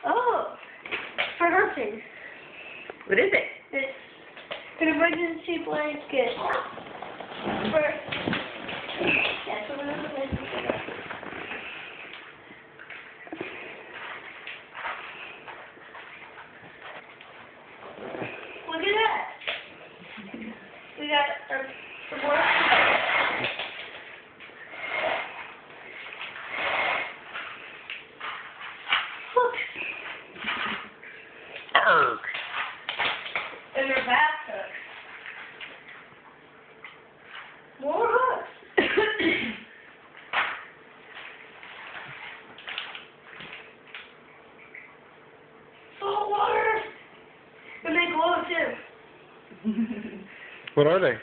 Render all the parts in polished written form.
Oh, for hunting. What is it? It's an emergency blanket. For, yeah, so we're not going to do that. Look at that. We got some more. Look. Arg. And they're bath hooks. More hooks. Salt water. And they glow too. What are they?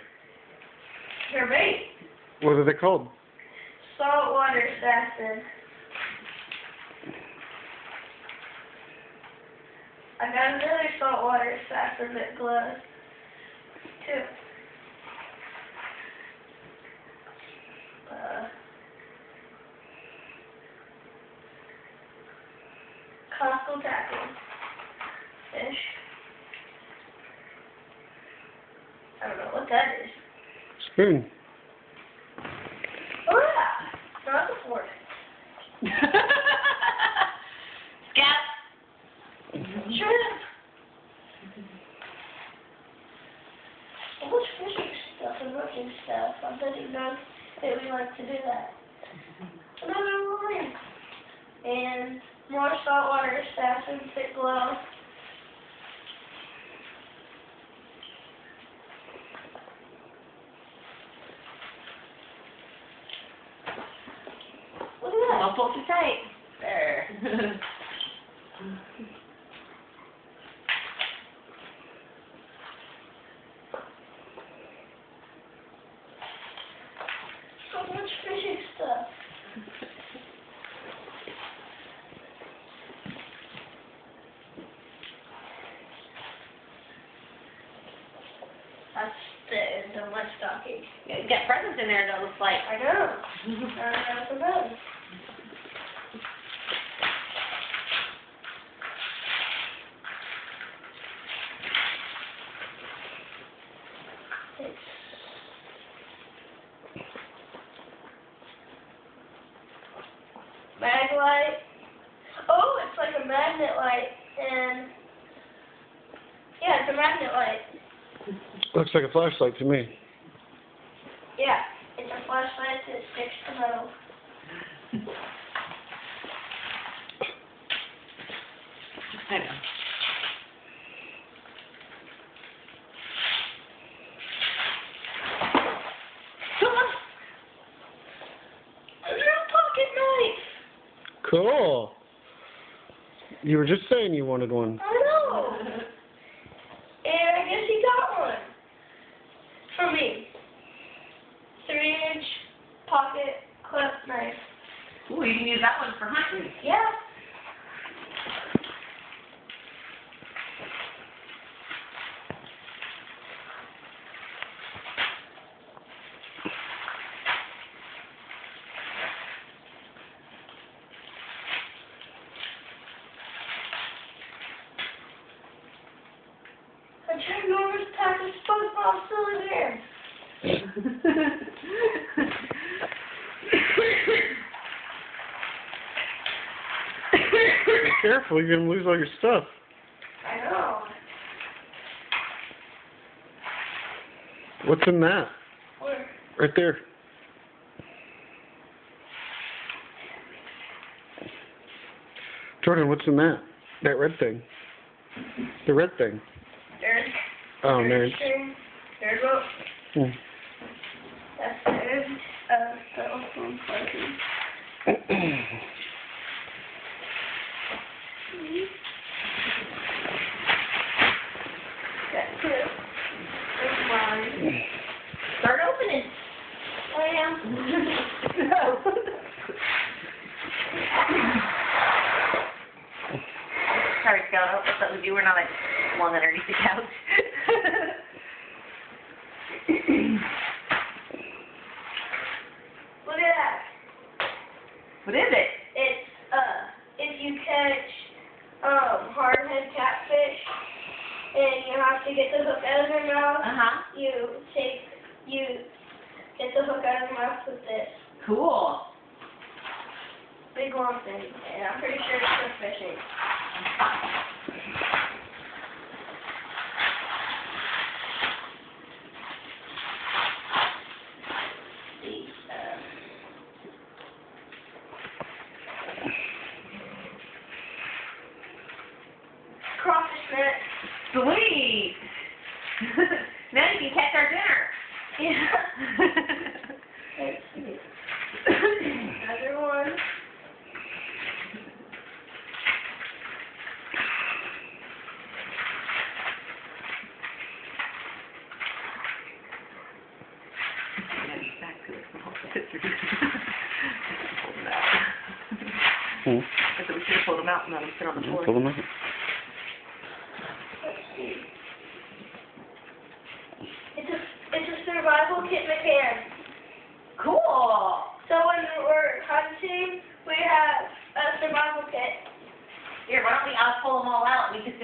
They're bait. What are they called? Saltwater assassin. I got another saltwater assassin that glows too. Coastal tackle. Fish. I don't know what that is. Spoon. Oh yeah, not the fork. Scout. Shrimp. So much fishing stuff and looking stuff. I didn't know that we like to do that. Another line. And more saltwater assassins that glow. Look at that. Don't pull too tight. There. So much fishing stuff. That's the end of my stocking. You got presents in there, it looks like. I know. I don't know. It's mag light. Oh, it's like a magnet light, and yeah, it's a magnet light. Looks like a flashlight to me. Yeah, it's a flashlight that sticks to metal. I know. A little pocket knife. Cool. You were just saying you wanted one. I know. And I guess he got one for me. 3-inch pocket clip knife. Ooh, you can use that one for hunting. Yeah. A ginormous pack of SpongeBob still in there. Be careful, you're going to lose all your stuff. I know. What's in that? Where? Right there. Jordan, what's in that? That red thing. The red thing. There's. Oh, nerds. There's a. Hmm. That's there's telephone plugging. Got two. There's mine. Start opening. I am. No. Sorry, Scout. I hope that's something you were not like one underneath the couch. Look at that. What is it? It's if you catch hardhead catfish, and you have to get the hook out of their mouth. You get the hook out of their mouth with this Cool. big long thing, and I'm pretty sure it's for fishing. Crawfish net. Sweet. Now you can catch our dinner. Yeah. Let's see. Another one. Back to the small scissors. Pull them out. I said we should have pulled them out and let them sit on the floor. Pull them out. Let's see. It's a survival kit McCann. Cool. So when we're hunting, we have a survival kit. Here, why don't we, I'll pull them all out and we can